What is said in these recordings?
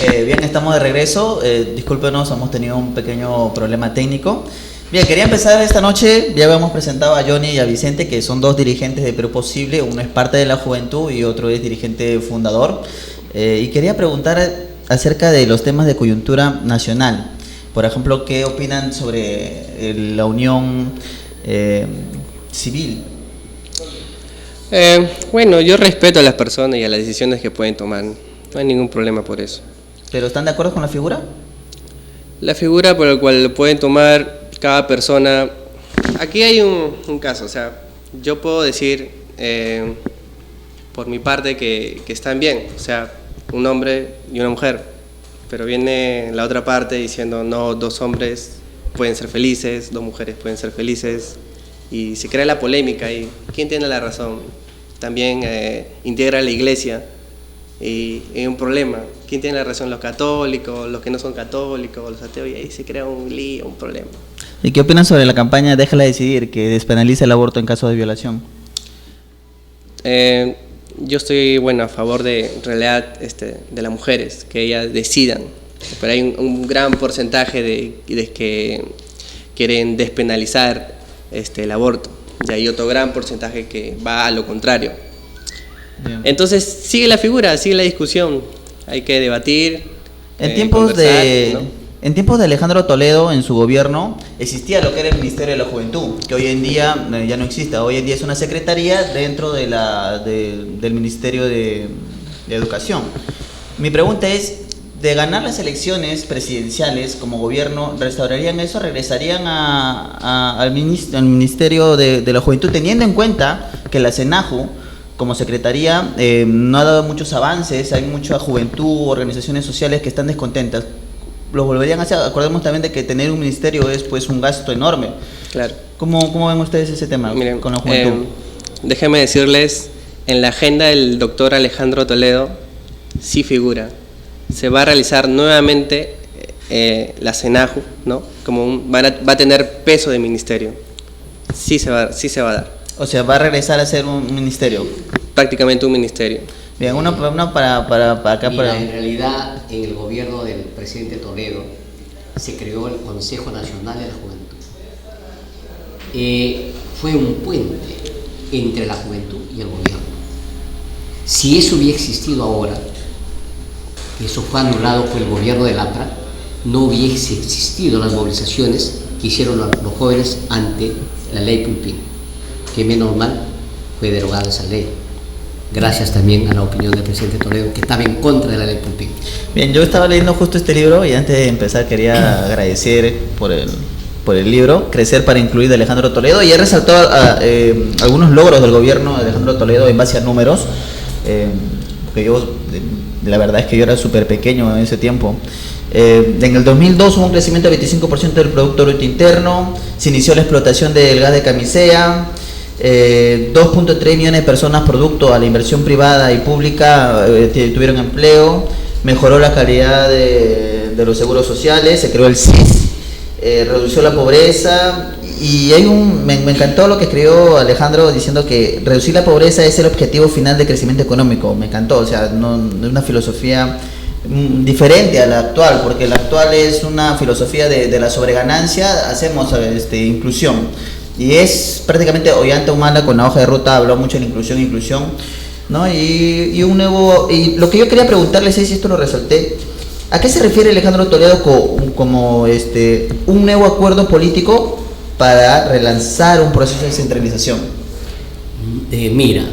Bien, estamos de regreso. Discúlpenos, hemos tenido un pequeño problema técnico. Bien, quería empezar esta noche. Ya habíamos presentado a Johnny y a Vicente, que son dos dirigentes de Perú Posible. Uno es parte de la juventud y otro es dirigente fundador. Y quería preguntar acerca de los temas de coyuntura nacional. Por ejemplo, ¿qué opinan sobre la unión civil? Bueno, yo respeto a las personas y a las decisiones que pueden tomar. No hay ningún problema por eso. ¿Pero están de acuerdo con la figura? La figura por la cual lo pueden tomar cada persona. Aquí hay un caso, o sea, yo puedo decir por mi parte que están bien, o sea, un hombre y una mujer, pero viene la otra parte diciendo no, dos hombres pueden ser felices, dos mujeres pueden ser felices, y se crea la polémica y ¿quién tiene la razón? También integra la iglesia y hay un problema. ¿Quién tiene la razón? ¿Los católicos, los que no son católicos, los ateos? Y ahí se crea un lío, un problema. ¿Y qué opinan sobre la campaña Déjala Decidir, que despenaliza el aborto en caso de violación? Yo estoy, bueno, a favor de, en realidad, de las mujeres, que ellas decidan, pero hay un gran porcentaje de que quieren despenalizar el aborto, y hay otro gran porcentaje que va a lo contrario. Bien. Entonces sigue la figura, sigue la discusión, hay que debatir. En tiempos de Alejandro Toledo, en su gobierno, existía lo que era el Ministerio de la Juventud, que hoy en día ya no existe. Hoy en día es una secretaría dentro del Ministerio de Educación. Mi pregunta es, de ganar las elecciones presidenciales como gobierno, ¿restaurarían eso? ¿Regresarían al Ministerio de la Juventud, teniendo en cuenta que la SENAJU, como secretaría, no ha dado muchos avances, hay mucha juventud, organizaciones sociales que están descontentas? ¿Lo volverían a hacer? Acordemos también de que tener un ministerio es pues un gasto enorme. Claro. ¿Cómo ven ustedes ese tema? Miren, con la juventud? Déjenme decirles, en la agenda del doctor Alejandro Toledo sí figura. Se va a realizar nuevamente la SENAJU, ¿no? Va a tener peso de ministerio. Sí se va a dar. O sea, va a regresar a ser un ministerio. Prácticamente un ministerio. Bien, uno para acá. Mira, en realidad, en el gobierno del presidente Toledo se creó el Consejo Nacional de la Juventud. Fue un puente entre la juventud y el gobierno. Si eso hubiera existido ahora, eso fue anulado por el gobierno de Lapra, no hubiese existido las movilizaciones que hicieron los jóvenes ante la ley Pulpín, que menos mal fue derogada esa ley. Gracias también a la opinión del presidente Toledo, que estaba en contra de la ley Pulpín. Bien, yo estaba leyendo justo este libro y antes de empezar quería agradecer por el libro Crecer para Incluir de Alejandro Toledo, y he resaltado algunos logros del gobierno de Alejandro Toledo en base a números, que la verdad es que yo era súper pequeño en ese tiempo. En el 2002 hubo un crecimiento del 25% del Producto Bruto Interno, se inició la explotación del gas de Camisea, 2.3 millones de personas producto a la inversión privada y pública tuvieron empleo, mejoró la calidad de los seguros sociales, se creó el SIS, redució la pobreza, y me encantó lo que escribió Alejandro diciendo que reducir la pobreza es el objetivo final de crecimiento económico. Me encantó, o sea, no es una filosofía diferente a la actual, porque la actual es una filosofía de la sobreganancia, hacemos inclusión, y es prácticamente Ollanta Humala con la hoja de ruta habló mucho de la inclusión, ¿no? Y lo que yo quería preguntarles es, y esto lo resalté, ¿a qué se refiere Alejandro Toledo como un nuevo acuerdo político para relanzar un proceso de descentralización? Mira,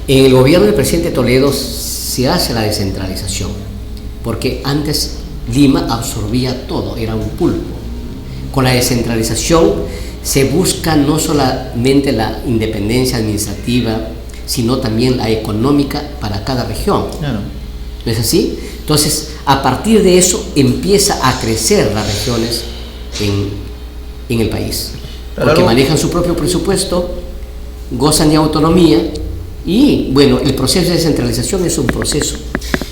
en el gobierno del presidente Toledo se hace la descentralización, porque antes Lima absorbía todo, era un pulpo. Con la descentralización se busca no solamente la independencia administrativa, sino también la económica para cada región. Claro. ¿No es así? Entonces, a partir de eso empieza a crecer las regiones en el país, porque manejan su propio presupuesto, gozan de autonomía y, bueno, el proceso de descentralización es un proceso.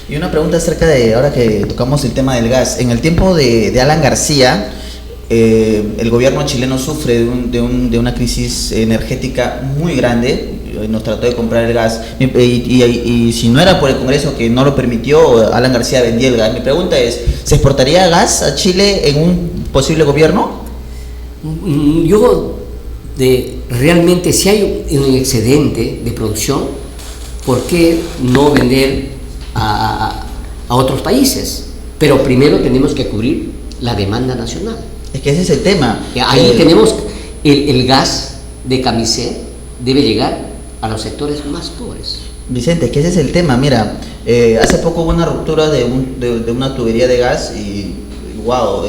Y una pregunta acerca de, ahora que tocamos el tema del gas, en el tiempo de Alan García, el gobierno chileno sufre de una crisis energética muy grande. nos trató de comprar el gas. Y si no era por el Congreso que no lo permitió, Alan García vendía el gas. Mi pregunta es, ¿se exportaría gas a Chile en un posible gobierno? Realmente, si hay un excedente de producción, ¿por qué no vender a otros países? Pero primero tenemos que cubrir la demanda nacional. Es que ese es el tema. Ahí tenemos el gas de Camisea, debe llegar a los sectores más pobres. Vicente, es que ese es el tema. Mira, hace poco hubo una ruptura de una tubería de gas y wow,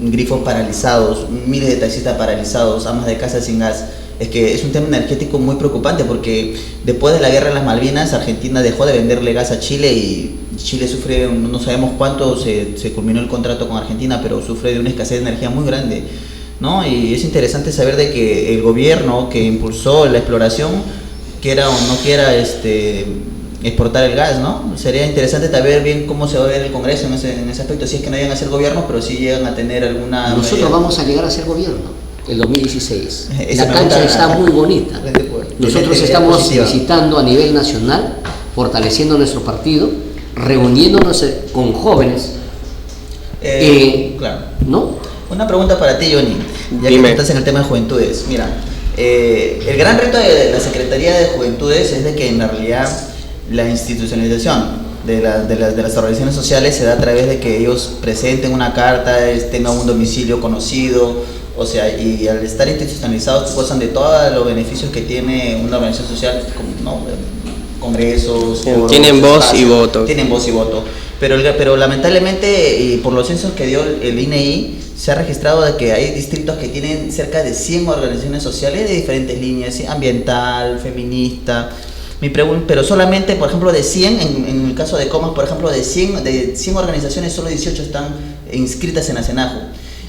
grifos paralizados, miles de taxistas paralizados, amas de casa sin gas. Es que es un tema energético muy preocupante porque después de la guerra en las Malvinas, Argentina dejó de venderle gas a Chile y Chile sufre, no sabemos cuánto se culminó el contrato con Argentina, pero sufre de una escasez de energía muy grande, ¿no? Y es interesante saber de que el gobierno que impulsó la exploración, quiera o no quiera exportar el gas, ¿no? Sería interesante saber bien cómo se va a ver el Congreso en ese aspecto, si es que no llegan a ser gobierno, pero si llegan a tener alguna... Nosotros vamos a llegar a ser gobierno. El 2016. La cancha está muy bonita. Nosotros estamos visitando a nivel nacional, fortaleciendo nuestro partido, reuniéndonos con jóvenes. Claro. ¿No? Una pregunta para ti, Johnny, ya Dime. que estás en el tema de juventudes. Mira, el gran reto de la Secretaría de Juventudes es de que en realidad la institucionalización de las organizaciones sociales se da a través de que ellos presenten una carta, tengan un domicilio conocido. O sea, y al estar institucionalizados gozan de todos los beneficios que tiene una organización social, como, ¿no? Congresos, foros, tienen voz espacios, y voto. Tienen voz y voto. Pero lamentablemente, y por los censos que dio el INEI, se ha registrado de que hay distritos que tienen cerca de 100 organizaciones sociales de diferentes líneas, ¿sí? Ambiental, feminista. Pero solamente, por ejemplo, de 100, en el caso de Comas, por ejemplo, de 100 organizaciones, solo 18 están inscritas en la CENAJU.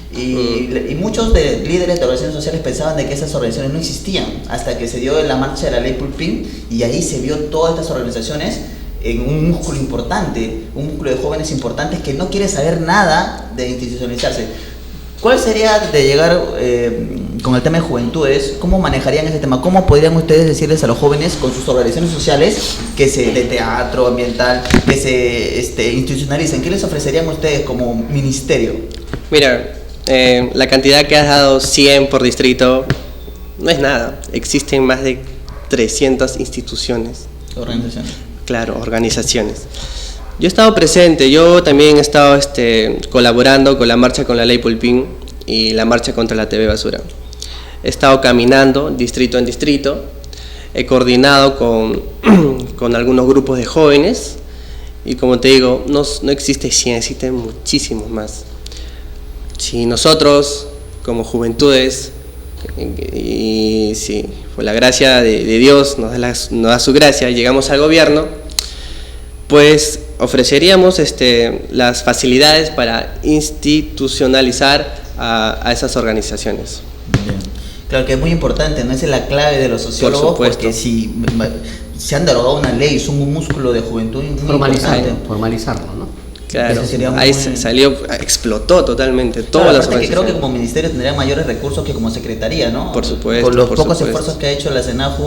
Y muchos líderes de organizaciones sociales pensaban de que esas organizaciones no existían hasta que se dio la marcha de la ley Pulpín y ahí se vio todas estas organizaciones en un músculo importante, un músculo de jóvenes importantes que no quiere saber nada de institucionalizarse. ¿Cuál sería de llegar con el tema de juventudes? ¿Cómo manejarían ese tema? ¿Cómo podrían ustedes decirles a los jóvenes con sus organizaciones sociales de teatro, ambiental, que se institucionalicen? ¿Qué les ofrecerían ustedes como ministerio? Mira, la cantidad que has dado, 100 por distrito, no es nada. Existen más de 300 instituciones. Organizaciones. Claro, organizaciones. Yo he estado presente, yo también he estado colaborando con la marcha con la ley Pulpín y la marcha contra la TV Basura. He estado caminando distrito en distrito, he coordinado con algunos grupos de jóvenes y como te digo, no existe 100, existen muchísimos más. Si nosotros, como juventudes, y si por la gracia de Dios nos da su gracia, llegamos al gobierno, pues ofreceríamos las facilidades para institucionalizar a esas organizaciones. Bien. Claro que es muy importante, ¿no? Esa es la clave de los sociólogos, porque si se han derogado una ley, son un músculo de juventud muy formalizarlo, ¿no? Claro, ahí explotó totalmente todas las organizaciones. Que creo que como ministerio tendría mayores recursos que como secretaría, ¿no? Por supuesto. Con los pocos esfuerzos que ha hecho la CENAJU.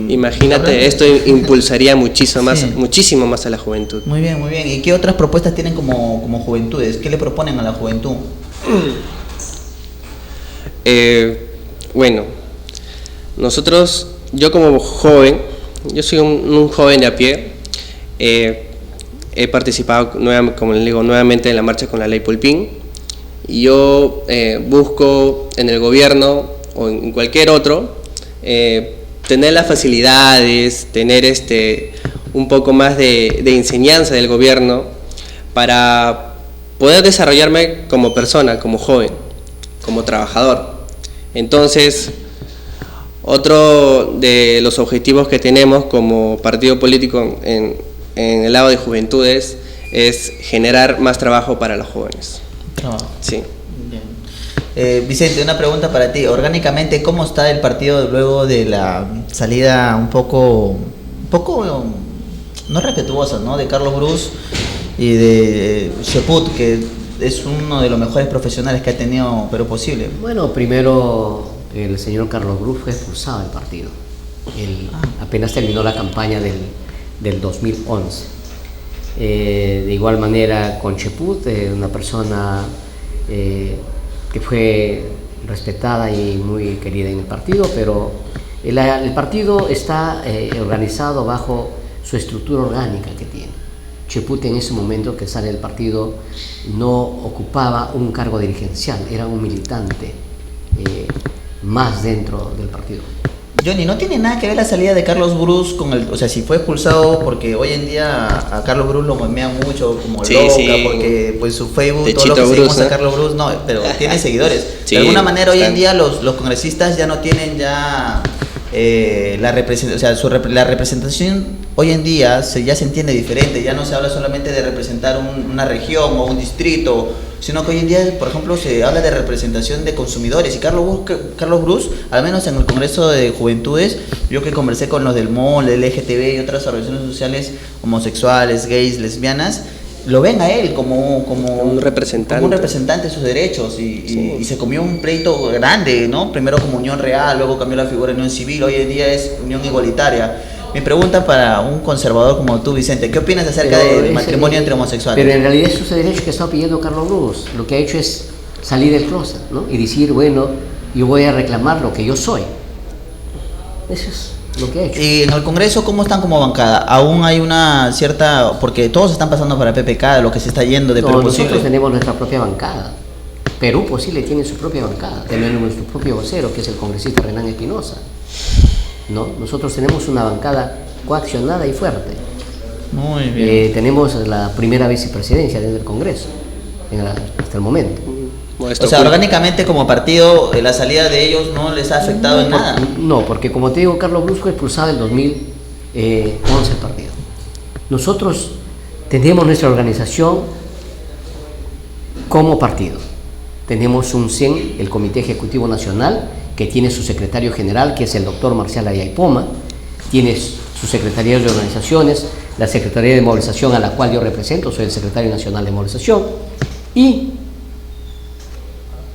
Imagínate, esto impulsaría muchísimo más a la juventud. Muy bien, muy bien. ¿Y qué otras propuestas tienen como juventudes? ¿Qué le proponen a la juventud? Bueno, yo como joven, yo soy un joven de a pie, he participado, como les digo, nuevamente en la marcha con la ley Pulpín, y yo busco en el gobierno o en cualquier otro tener las facilidades, tener un poco más de enseñanza del gobierno para poder desarrollarme como persona, como joven, como trabajador. Entonces, otro de los objetivos que tenemos como partido político en el lado de juventudes es generar más trabajo para los jóvenes. Trabajo. Sí. Vicente, una pregunta para ti. Orgánicamente, ¿cómo está el partido luego de la salida un poco no respetuosa, ¿no? de Carlos Brus y de Cheput, que es uno de los mejores profesionales que ha tenido Perú Posible? Bueno, primero el señor Carlos Brus fue expulsado del partido. apenas terminó la campaña del 2011. De igual manera con Cheput, una persona que fue respetada y muy querida en el partido, pero el partido está organizado bajo su estructura orgánica que tiene. Cheput en ese momento que sale del partido no ocupaba un cargo dirigencial, era un militante más dentro del partido. Johnny, ¿no tiene nada que ver la salida de Carlos Brus con o sea, si fue expulsado, porque hoy en día a Carlos Brus lo memean mucho como Sí, loca, sí. porque pues su Facebook, De todo lo que Chito seguimos Brus, a ¿no? Carlos Brus, no, pero tiene seguidores. Sí, De alguna manera hoy en bastante. día los congresistas ya no tienen ya la representación hoy en día ya se entiende diferente, ya no se habla solamente de representar una región o un distrito, sino que hoy en día, por ejemplo, se habla de representación de consumidores. Y Carlos Brus, al menos en el Congreso de Juventudes, yo que conversé con los del MOL, el LGTB y otras organizaciones sociales homosexuales, gays, lesbianas, lo ven a él como un representante. como un representante de sus derechos Sí. y se comió un pleito grande, ¿no? Primero como unión real, luego cambió la figura de unión civil, hoy en día es unión igualitaria. Mi pregunta para un conservador como tú, Vicente, ¿qué opinas acerca del matrimonio entre homosexuales? Pero en realidad esos derechos que está pidiendo Carlos Brus, lo que ha hecho es salir del closet, ¿no? Y decir, bueno, yo voy a reclamar lo que yo soy. Eso es lo que ha hecho. Y en el Congreso, ¿cómo están como bancada? Aún hay una cierta, porque todos están pasando para PPK, de lo que se está yendo de No, Perú nosotros Posible. tenemos nuestra propia bancada. Perú Posible tiene su propia bancada. Tenemos nuestro propio vocero, que es el congresista Renan Espinosa. ¿No? Nosotros tenemos una bancada coaccionada y fuerte. Muy bien. Tenemos la primera vicepresidencia dentro del Congreso, hasta el momento. Modesto O sea, culto. orgánicamente como partido, la salida de ellos no les ha afectado en nada. No, porque como te digo, Carlos Brus fue expulsado en 2011 el partido. Nosotros tenemos nuestra organización como partido. Tenemos un CEN, el Comité Ejecutivo Nacional, que tiene su secretario general, que es el doctor Marcial Ayaipoma, tiene su secretaría de organizaciones, la Secretaría de Movilización a la cual yo represento, soy el secretario nacional de movilización, y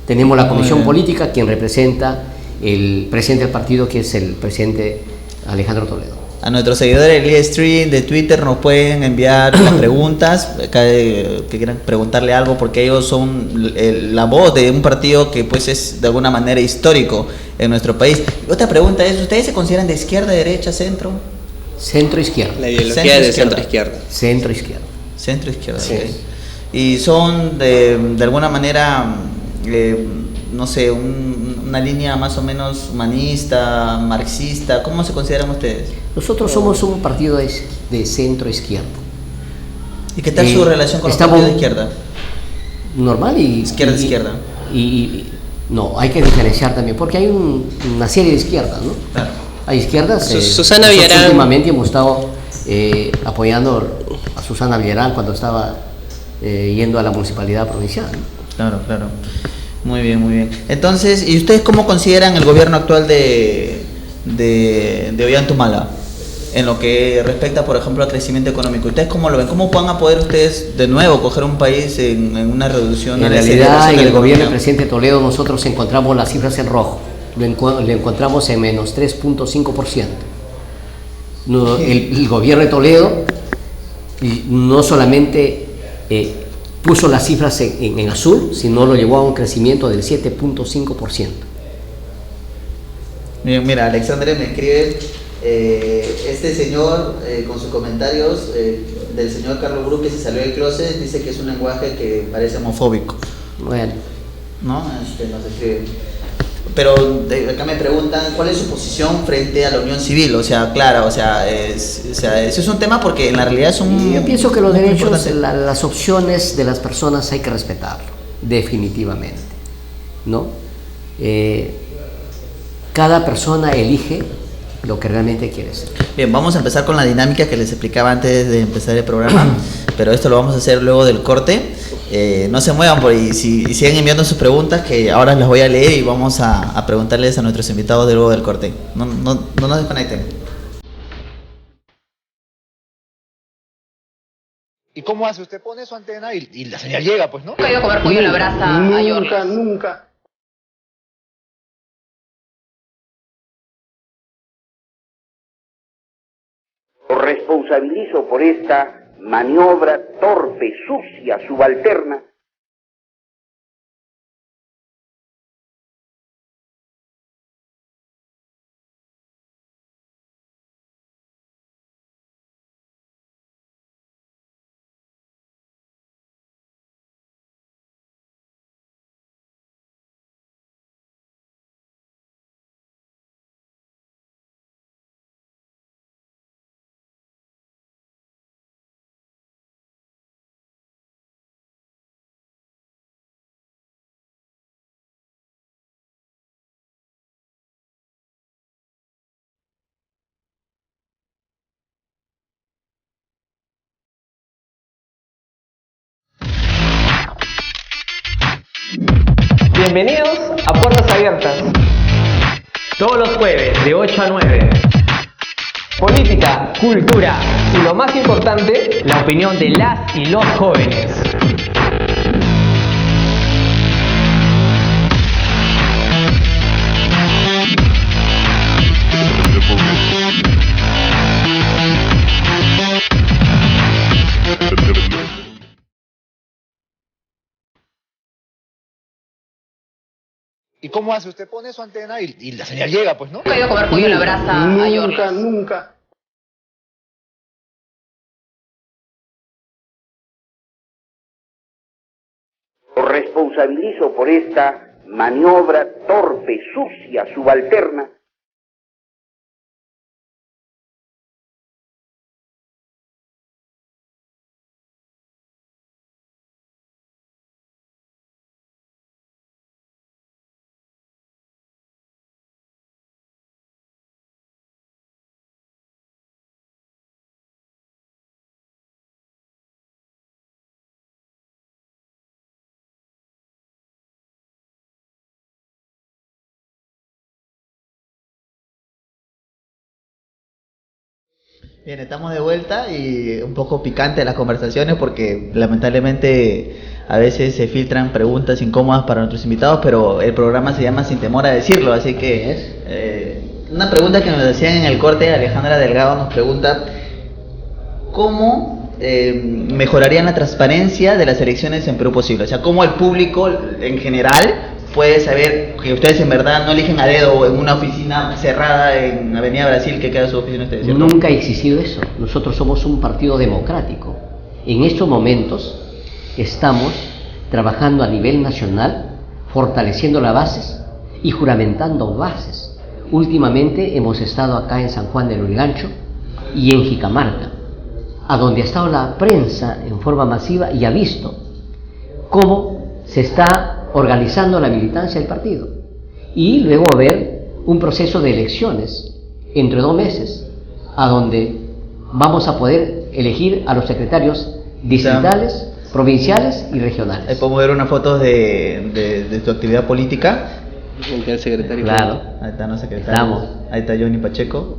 tenemos la comisión política, quien representa el presidente del partido, que es el presidente Alejandro Toledo. A nuestros seguidores del stream de Twitter nos pueden enviar las preguntas que quieran preguntarle algo, porque ellos son la voz de un partido que pues es de alguna manera histórico en nuestro país. Otra pregunta es, ¿ustedes se consideran de izquierda, derecha, centro? Centro izquierda. La ideología Centro de izquierda. centro izquierda. Centro izquierda. Centro izquierda, Sí. ok. Y son de alguna manera, no sé, una línea más o menos humanista, marxista. ¿Cómo se consideran ustedes? Nosotros somos un partido de centro izquierda. ¿Y qué tal su relación con los estamos- partidos de izquierda? Normal y... Izquierda. No, hay que diferenciar también, porque hay una serie de izquierdas, ¿no? Claro. Hay izquierdas... Susana nosotros Villarán. últimamente hemos estado apoyando a Susana Villarán cuando estaba yendo a la municipalidad provincial, ¿no? Claro, claro. Muy bien, muy bien. Entonces, ¿y ustedes cómo consideran el gobierno actual de Ollantumala? En lo que respecta, por ejemplo, al crecimiento económico. ¿Ustedes cómo lo ven? ¿Cómo van a poder ustedes de nuevo coger un país en una reducción? En una realidad, desaceleración en de la el gobierno del economía? presidente Toledo nosotros encontramos las cifras en rojo. Lo encontramos en menos 3.5%. No, el gobierno de Toledo no solamente puso las cifras en azul, sino lo llevó a un crecimiento del 7.5%. Bien, mira, Alexandre me escribe, este señor con sus comentarios del señor Carlos Brus que se salió del closet, dice que es un lenguaje que parece homofóbico, Bueno, ¿no? Nos escribe. Pero acá me preguntan cuál es su posición frente a la unión civil, o sea, clara, o sea, ese es un tema porque en la realidad es un... yo pienso que los muy derechos, importante. las opciones de las personas hay que respetarlo, definitivamente, ¿no? Cada persona elige lo que realmente quiere ser. Bien, vamos a empezar con la dinámica que les explicaba antes de empezar el programa, pero esto lo vamos a hacer luego del corte. No se muevan por ahí, si siguen enviando sus preguntas, que ahora las voy a leer y vamos a preguntarles a nuestros invitados de luego del corte. No nos desconecten. ¿Y cómo hace? Usted pone su antena y la señal llega, pues, ¿no? He ido a comer pollo a la brasa a Jorge. Nunca. responsabilizo por esta maniobra torpe, sucia, subalterna. Bienvenidos a Puertas Abiertas. Todos los jueves de 8 a 9. Política, cultura y lo más importante, la opinión de las y los jóvenes. ¿Y cómo hace? Usted pone su antena y la señal llega, pues, ¿no? Nunca he ido a comer pollo a la brasa a York. Nunca. Lo responsabilizo por esta maniobra torpe, sucia, subalterna. Bien, estamos de vuelta y un poco picante las conversaciones porque lamentablemente a veces se filtran preguntas incómodas para nuestros invitados, pero el programa se llama Sin Temor a Decirlo, así que una pregunta que nos decían en el corte, Alejandra Delgado nos pregunta ¿cómo mejorarían la transparencia de las elecciones en Perú posible? O sea, ¿cómo el público en general puede saber que ustedes en verdad no eligen a dedo en una oficina cerrada en Avenida Brasil que queda su oficina ustedes, ¿cierto? Nunca ha existido eso. Nosotros somos un partido democrático. En estos momentos estamos trabajando a nivel nacional, fortaleciendo las bases y juramentando bases. Últimamente hemos estado acá en San Juan del Lurigancho y en Jicamarca, a donde ha estado la prensa en forma masiva y ha visto cómo se está organizando la militancia del partido, y luego haber un proceso de elecciones entre 2 meses, a donde vamos a poder elegir a los secretarios distritales, provinciales y regionales. Ahí podemos ver unas fotos de tu actividad política. El secretario. Claro. Ahí están los secretarios. Estamos. Ahí está Johnny Pacheco.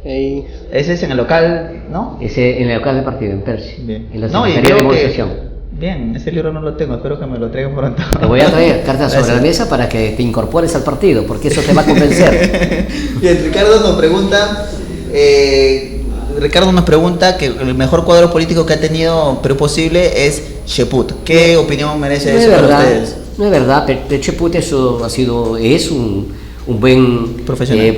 Ahí. Ese es en el local, ¿no? Ese en el local del partido, en Percy, Bien. en la No, y Secretaría de creo que- Movilización. Bien, ese libro no lo tengo, espero que me lo traigan pronto. Te voy a traer cartas sobre Gracias. la mesa para que te incorpores al partido, porque eso te va a convencer. Bien, Ricardo nos pregunta que el mejor cuadro político que ha tenido Perú Posible es Cheput. ¿Qué opinión merece No es eso para verdad, ustedes? no es verdad. Cheput es un buen Profesional.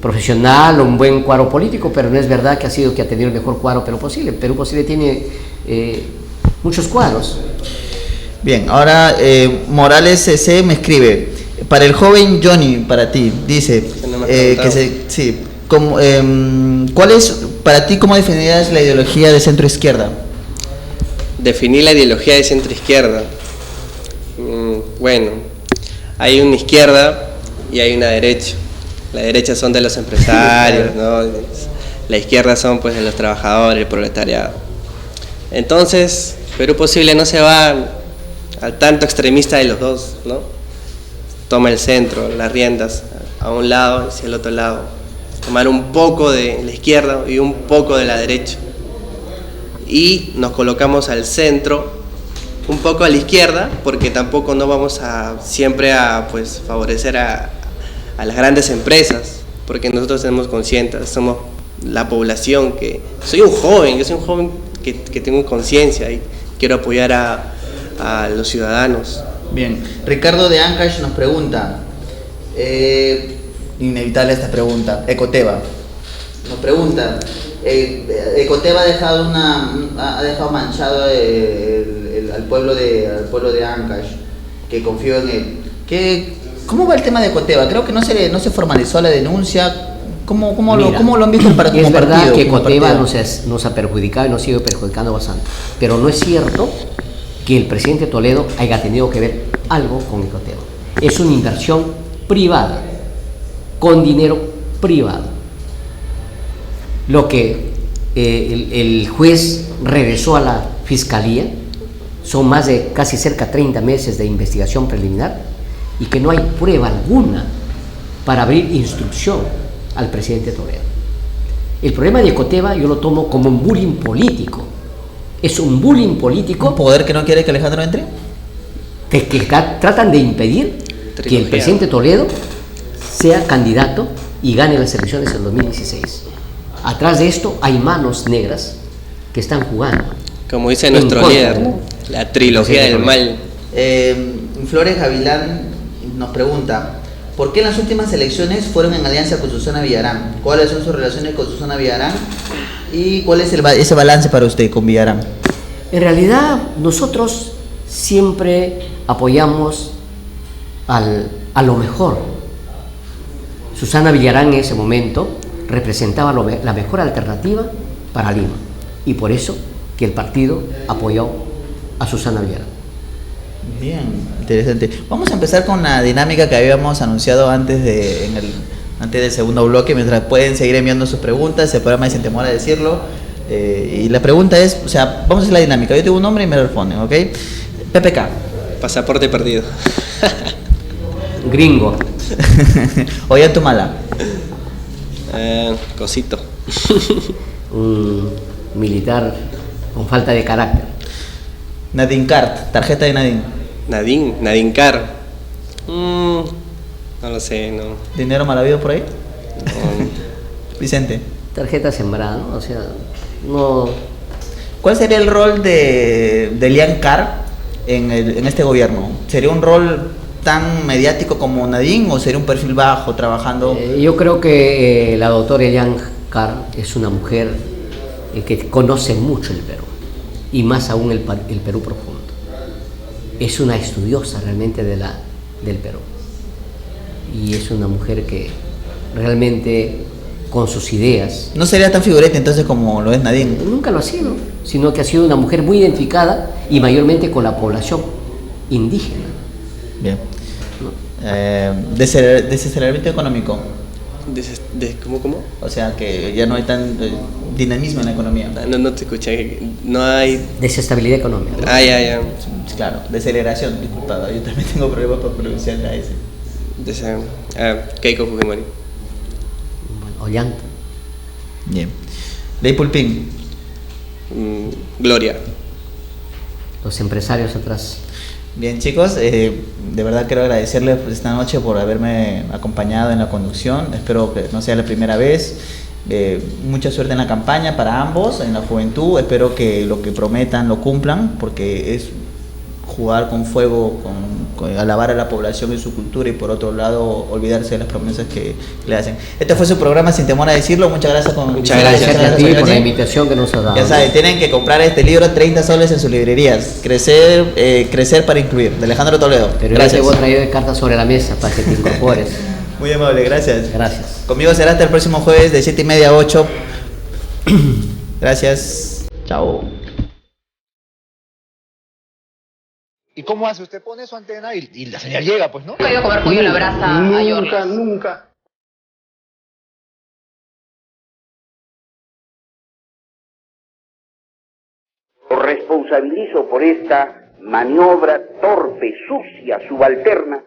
profesional, un buen cuadro político, pero no es verdad que ha tenido el mejor cuadro Perú Posible. Perú Posible tiene muchos cuadros. Bien, ahora Morales CC me escribe, para el joven Johnny, para ti, dice, ¿cuál es para ti, cómo definirías la ideología de centro izquierda? Definir la ideología de centro izquierda. Bueno, hay una izquierda y hay una derecha. La derecha son de los empresarios, ¿no? La izquierda son pues de los trabajadores, el proletariado. Entonces, Perú Posible no se va al tanto extremista de los dos, ¿no? Toma el centro, las riendas, a un lado y hacia el otro lado. Tomar un poco de la izquierda y un poco de la derecha. Y nos colocamos al centro, un poco a la izquierda, porque tampoco no vamos a siempre a pues favorecer a las grandes empresas, porque nosotros somos conscientes, somos la población, que soy un joven, yo soy un joven que tengo conciencia y quiero apoyar a los ciudadanos. Bien, Ricardo de Ancash nos pregunta, inevitable esta pregunta, Ecoteva nos pregunta, Ecoteva ha dejado manchado al pueblo de Ancash, que confió en él. ¿Cómo va el tema de Ecoteva? Creo que no se formalizó la denuncia. ¿Cómo lo han visto el partido? Es verdad que Ecoteva nos ha perjudicado y nos sigue perjudicando bastante, pero no es cierto que el presidente Toledo haya tenido que ver algo con Ecoteva. Es una inversión privada, con dinero privado. Lo que el juez regresó a la fiscalía son más de casi cerca de 30 meses de investigación preliminar y que no hay prueba alguna para abrir instrucción al presidente Toledo. El problema de Ecoteva yo lo tomo como un bullying político. Es un bullying político. ¿Un poder que no quiere que Alejandro entre? Que tratan de impedir que el presidente Toledo sea candidato y gane las elecciones en 2016. Atrás de esto hay manos negras que están jugando. Como dice nuestro líder, la trilogía del mal. Flores Gavilán nos pregunta, ¿por qué en las últimas elecciones fueron en alianza con Susana Villarán? ¿Cuáles son sus relaciones con Susana Villarán? ¿Y cuál es ese balance para usted con Villarán? En realidad, nosotros siempre apoyamos a lo mejor. Susana Villarán en ese momento representaba la mejor alternativa para Lima. Y por eso que el partido apoyó a Susana Villarán. Bien, interesante. Vamos a empezar con la dinámica que habíamos anunciado antes del segundo bloque, mientras pueden seguir enviando sus preguntas, el programa es Sin Temor a Decirlo. Y la pregunta es, vamos a hacer la dinámica. Yo tengo un nombre y me lo responden, ¿ok? PPK. Pasaporte perdido. Gringo. Ollantumala. Cosito. Un militar con falta de carácter. Nadine Cart, tarjeta de Nadine. Nadine Cart. No lo sé, no. ¿Dinero mal habido por ahí? No. Vicente. Tarjeta sembrada, ¿no? O sea, no. ¿Cuál sería el rol de Lian Carr en este gobierno? ¿Sería un rol tan mediático como Nadine o sería un perfil bajo trabajando? Yo creo que la doctora Lian Carr es una mujer que conoce mucho el Perú y más aún el Perú profundo. Es una estudiosa realmente del Perú y es una mujer que realmente con sus ideas. ¿No sería tan figurete entonces como lo es Nadine? Nunca lo ha sido, sino que ha sido una mujer muy identificada y mayormente con la población indígena. Bien. Desaceleramiento económico. ¿Cómo? O sea que ya no hay tan dinamismo en la economía. No te escuché. No hay. Desestabilidad económica. ¿No? Ya. Claro, deceleración, disculpa, yo también tengo problemas para pronunciar la S. Keiko Fujimori. Bueno, Ollanta. Bien. Ley Pulpín. Gloria. Los empresarios atrás. Bien, chicos, de verdad quiero agradecerles esta noche por haberme acompañado en la conducción. Espero que no sea la primera vez. Mucha suerte en la campaña para ambos, en la juventud. Espero que lo que prometan lo cumplan, porque es jugar con fuego, con alabar a la población y su cultura, y por otro lado olvidarse de las promesas que le hacen. Este fue su programa Sin Temor a Decirlo. Muchas gracias. Muchas gracias a ti por la invitación que nos has dado. Ya saben, tienen que comprar este libro, 30 soles en sus librerías. Crecer para incluir, de Alejandro Toledo. Pero gracias. Yo te voy a traer cartas sobre la mesa para que te incorpores. Muy amable, gracias. Gracias. Conmigo será hasta el próximo jueves de 7:30 a 8. Gracias. Chao. ¿Y cómo hace? Usted pone su antena y la señal llega, pues, ¿no? Nunca he ido a comer pollo a la brasa a York. Nunca. Lo responsabilizo por esta maniobra torpe, sucia, subalterna